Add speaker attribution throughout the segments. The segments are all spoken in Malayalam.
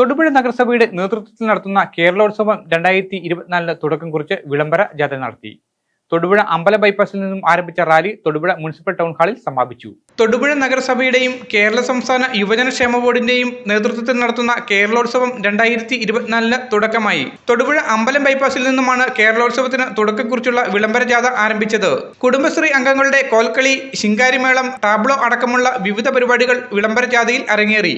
Speaker 1: തൊടുപുഴ നഗരസഭയുടെ നേതൃത്വത്തിൽ നടത്തുന്ന കേരളോത്സവം 2024 തുടക്കം കുറിച്ച് വിളംബര ജാഥ നടത്തി. തൊടുപുഴ അമ്പല ബൈപ്പാസിൽ നിന്നും ആരംഭിച്ച റാലി തൊടുപുഴ മുനിസിപ്പൽ ടൗൺ ഹാളിൽ സമാപിച്ചു. തൊടുപുഴ നഗരസഭയുടെയും കേരള സംസ്ഥാന യുവജനക്ഷേമ ബോർഡിന്റെയും നേതൃത്വത്തിൽ നടത്തുന്ന കേരളോത്സവം 2024 തുടക്കമായി. തൊടുപുഴ അമ്പലം ബൈപ്പാസിൽ നിന്നുമാണ് കേരളോത്സവത്തിന് തുടക്കം കുറിച്ചുള്ള വിളംബര ജാഥ ആരംഭിച്ചത്. കുടുംബശ്രീ അംഗങ്ങളുടെ കോൽക്കളി, ശിങ്കാരിമേളം, ടാബ്ലോ അടക്കമുള്ള വിവിധ പരിപാടികൾ വിളംബര ജാഥയിൽ അരങ്ങേറി.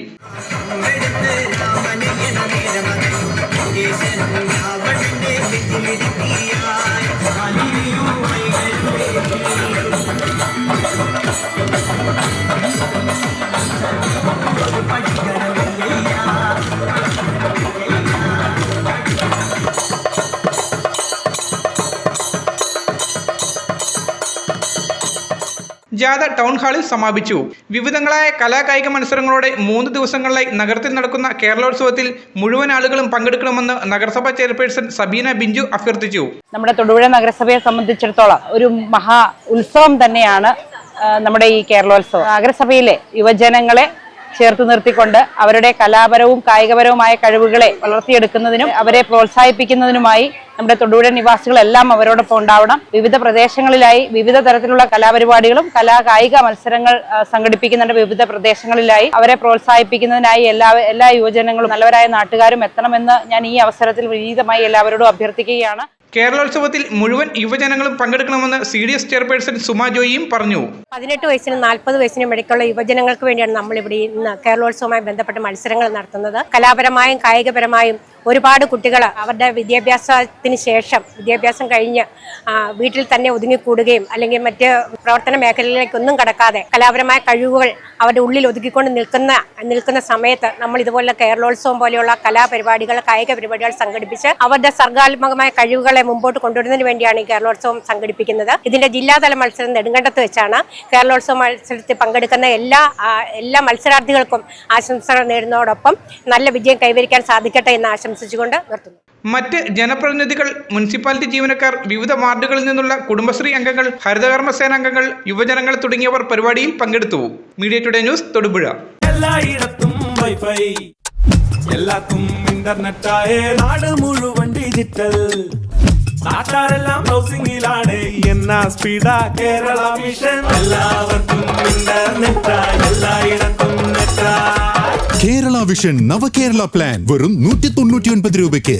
Speaker 1: ജാഥ ടൗൺ ഹാളിൽ സമാപിച്ചു. വിവിധങ്ങളായ കലാകായിക മത്സരങ്ങളോടെ 3 ദിവസങ്ങളിലായി നഗരത്തിൽ നടക്കുന്ന കേരളോത്സവത്തിൽ മുഴുവൻ ആളുകളും പങ്കെടുക്കണമെന്ന് നഗരസഭാ ചെയർപേഴ്സൺ സബീന ബിഞ്ചു അഭ്യർത്ഥിച്ചു.
Speaker 2: നമ്മുടെ തൊടുപുഴ നഗരസഭയെ സംബന്ധിച്ചിടത്തോളം ഒരു മഹാ ഉത്സവം തന്നെയാണ് നമ്മുടെ ഈ കേരളോത്സവം. നഗരസഭയിലെ യുവജനങ്ങളെ ചേർത്ത് നിർത്തിക്കൊണ്ട് അവരുടെ കലാപരവും കായികപരവുമായ കഴിവുകളെ വളർത്തിയെടുക്കുന്നതിനും അവരെ പ്രോത്സാഹിപ്പിക്കുന്നതിനുമായി നമ്മുടെ തൊടുപുഴ നിവാസികളെല്ലാം അവരോടൊപ്പം ഉണ്ടാവണം. വിവിധ പ്രദേശങ്ങളിലായി വിവിധ തരത്തിലുള്ള കലാപരിപാടികളും കായിക മത്സരങ്ങൾ സംഘടിപ്പിക്കുന്നുണ്ട്. വിവിധ പ്രദേശങ്ങളിലായി അവരെ പ്രോത്സാഹിപ്പിക്കുന്നതിനായി എല്ലാ യുവജനങ്ങളും നല്ലവരായ നാട്ടുകാരും എത്തണമെന്ന് ഞാൻ ഈ അവസരത്തിൽ വിനീതമായി എല്ലാവരോടും അഭ്യർത്ഥിക്കുകയാണ്.
Speaker 1: കേരളോത്സവത്തിൽ മുഴുവൻ യുവജനങ്ങളും പങ്കെടുക്കണമെന്ന് CDS ചെയർപേഴ്സൺ സുമാ ജോയിയും പറഞ്ഞു.
Speaker 3: 18 വയസ്സിനും 40 വയസ്സിനും ഇടയ്ക്കുള്ള യുവജനങ്ങൾക്ക് വേണ്ടിയാണ് നമ്മളിവിടെ ഇന്ന് കേരളോത്സവവുമായി ബന്ധപ്പെട്ട മത്സരങ്ങൾ നടത്തുന്നത്. കലാപരമായും കായികപരമായും ഒരുപാട് കുട്ടികൾ അവരുടെ വിദ്യാഭ്യാസത്തിന് ശേഷം വിദ്യാഭ്യാസം കഴിഞ്ഞ് വീട്ടിൽ തന്നെ ഒതുങ്ങിക്കൂടുകയും അല്ലെങ്കിൽ മറ്റ് പ്രവർത്തന മേഖലയിലേക്കൊന്നും കടക്കാതെ കലാപരമായ കഴിവുകൾ അവരുടെ ഉള്ളിൽ ഒതുക്കിക്കൊണ്ട് നിൽക്കുന്ന സമയത്ത് നമ്മൾ ഇതുപോലുള്ള കേരളോത്സവം പോലെയുള്ള കലാപരിപാടികൾ, കായിക പരിപാടികൾ സംഘടിപ്പിച്ച് അവരുടെ സർഗാത്മകമായ കഴിവുകളെ മുമ്പോട്ട് കൊണ്ടുവരുന്നതിന് വേണ്ടിയാണ് ഈ കേരളോത്സവം സംഘടിപ്പിക്കുന്നത്. ഇതിന്റെ ജില്ലാതല മത്സരം നെടുങ്കണ്ടത്ത് വെച്ചാണ്. കേരളോത്സവ മത്സരത്തിൽ പങ്കെടുക്കുന്ന എല്ലാ മത്സരാർത്ഥികൾക്കും ആശംസകൾ നേരുന്നതോടൊപ്പം നല്ല വിജയം കൈവരിക്കാൻ സാധിക്കട്ടെ എന്ന് ആശംസിച്ചുകൊണ്ട് നിർത്തുന്നു.
Speaker 1: മറ്റ് ജനപ്രതിനിധികൾ, മുനിസിപ്പാലിറ്റി ജീവനക്കാർ, വിവിധ വാർഡുകളിൽ നിന്നുള്ള കുടുംബശ്രീ അംഗങ്ങൾ, ഹരിതകർമ്മ സേനാംഗങ്ങൾ, യുവജനങ്ങൾ തുടങ്ങിയവർ പരിപാടിയിൽ പങ്കെടുത്തു. Media today news, Thodupuzha.
Speaker 4: എല്ലായിടത്തും വൈഫൈ, എല്ലാത്തും ഇന്റർനെറ്റായേ, നാട് മുഴുവൻ ഡിജിറ്റൽ, നാട്ടാരെല്ലാം ബ്രൗസിംഗിലാണ്. എന്നാ സ്പീഡാ കേരള മിഷൻ, എല്ലാവർക്കും ഇന്റർനെറ്റായി, എല്ലായിടത്തും നെറ്റായി.
Speaker 5: കേരള വിഷൻ നവകേരള പ്ലാൻ വെറും 199 രൂപയ്ക്ക്.